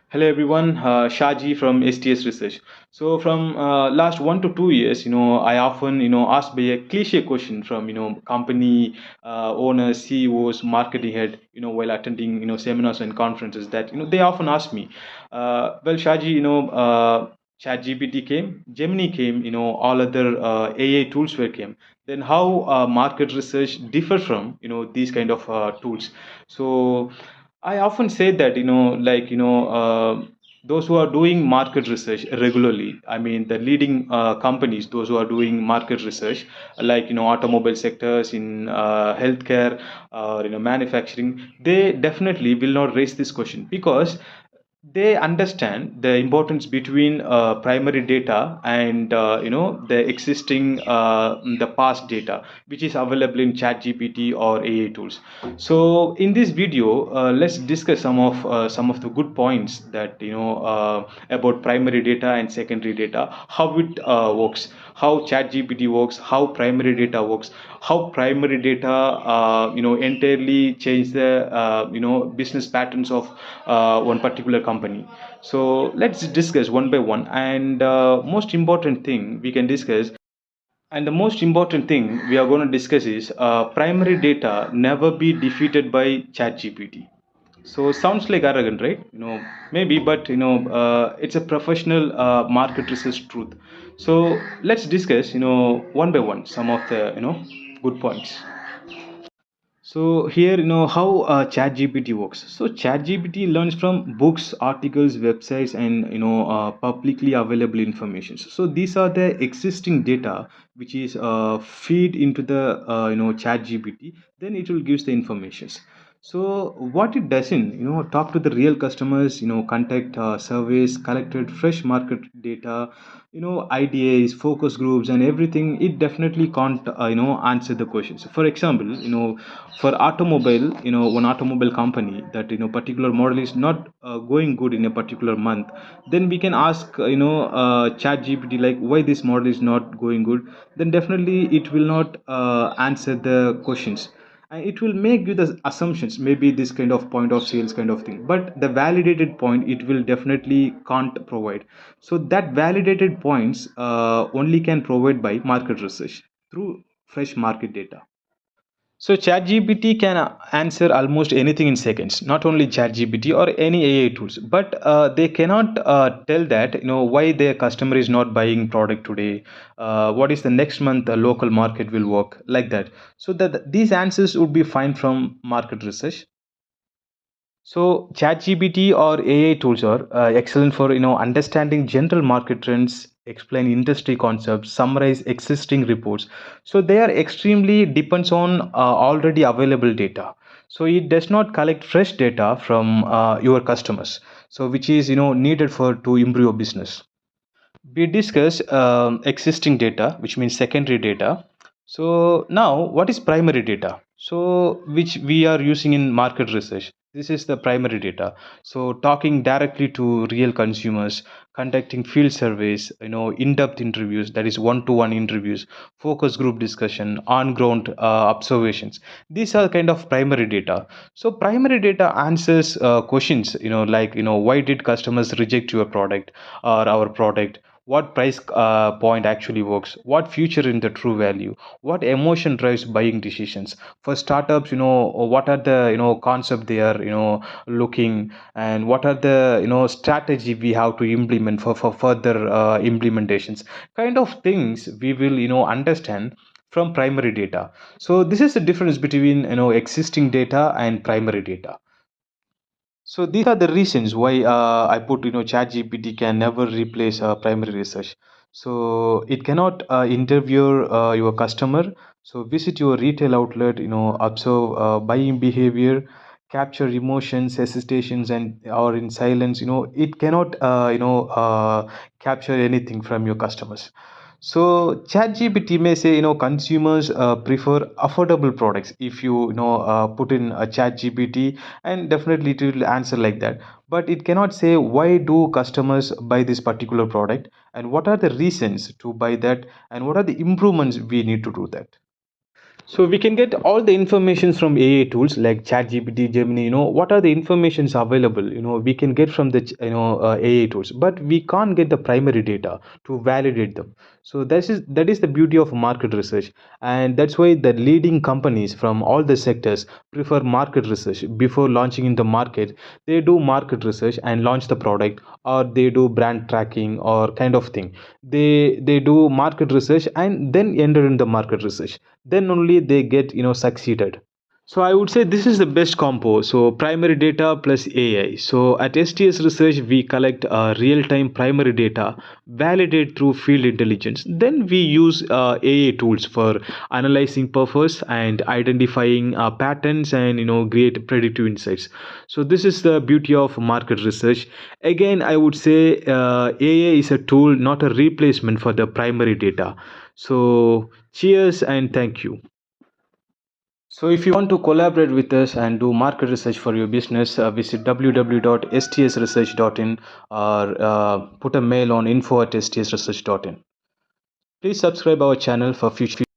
Hello everyone, Shaji from STS Research. So from last 1 to 2 years, I often, asked by a cliche question from, company owners, CEOs, marketing head, while attending, seminars and conferences that, they often ask me, well, Shaji, ChatGPT came, Gemini came, all other AI tools were came. Then how market research differ from, these kind of tools? So I often say that those who are doing market research regularly. I mean the leading companies, those who are doing market research, like automobile sectors in healthcare or manufacturing, they definitely will not raise this question because they understand the importance between primary data and the existing the past data which is available in ChatGPT or AI tools. So in this video, let's discuss some of the good points that about primary data and secondary data, how it works, how ChatGPT works, how primary data works, how primary data entirely change the business patterns of one particular company. So let's discuss one by one, and most important thing we can discuss, and the most important thing we are going to discuss is primary data never be defeated by ChatGPT. So sounds like arrogant, right? Maybe, but it's a professional market research truth. So let's discuss, one by one, some of the good points. So here, how ChatGPT works. So ChatGPT learns from books, articles, websites, and publicly available information. So these are the existing data which is feed into the ChatGPT. Then it will gives the informations. So what it doesn't, talk to the real customers, contact surveys, collected fresh market data, IDAs, focus groups, and everything. It definitely can't, answer the questions. For example, for automobile, one automobile company that particular model is not going good in a particular month, then we can ask chat gpt like why this model is not going good. Then definitely it will not answer the questions, and it will make you the assumptions, maybe this kind of point of sales kind of thing, but the validated point it will definitely can't provide. So that validated points only can provide by market research through fresh market data. So ChatGPT can answer almost anything in seconds. Not only ChatGPT or any AI tools, but they cannot tell that why their customer is not buying product today. What is the next month the local market will work like that. So that these answers would be fine from market research. So ChatGPT or AI tools are excellent for understanding general market trends, explain industry concepts, summarize existing reports. So they are extremely depends on already available data. So it does not collect fresh data from your customers. So which is needed for to improve your business. We discuss existing data, which means secondary data. So now what is primary data? So which we are using in market research. This is the primary data. So talking directly to real consumers, conducting field surveys, in-depth interviews, that is one-to-one interviews, focus group discussion, on-ground observations. These are kind of primary data. So primary data answers questions, like why did customers reject your product or our product, what price point actually works, what future in the true value, what emotion drives buying decisions. For startups, what are the concept they are looking, and what are the strategy we have to implement for further implementations, kind of things we will understand from primary data. So this is the difference between existing data and primary data. So these are the reasons why I put ChatGPT can never replace primary research. So it cannot interview your customer. So visit your retail outlet, observe buying behavior, capture emotions, hesitations, and or in silence. It cannot capture anything from your customers. So ChatGPT may say consumers prefer affordable products. If you put in a ChatGPT, and definitely it will answer like that, but it cannot say why do customers buy this particular product, and what are the reasons to buy that, and what are the improvements we need to do that. So we can get all the informations from AI tools like ChatGPT, Gemini. What are the informations available? We can get from the AI tools, but we can't get the primary data to validate them. So that is the beauty of market research, and that's why the leading companies from all the sectors prefer market research before launching in the market. They do market research and launch the product, or they do brand tracking or kind of thing. They do market research and then enter in the market research, then only they get succeeded. So I would say this is the best combo. So primary data plus AI. So at STS Research we collect real-time primary data, validate through field intelligence, then we use AI tools for analyzing purpose and identifying patterns, and create predictive insights. So this is the beauty of market research. Again, I would say AI is a tool, not a replacement for the primary data. So cheers and thank you. So, if you want to collaborate with us and do market research for your business, visit www.stsresearch.in, or put a mail on info@stsresearch.in. Please subscribe our channel for future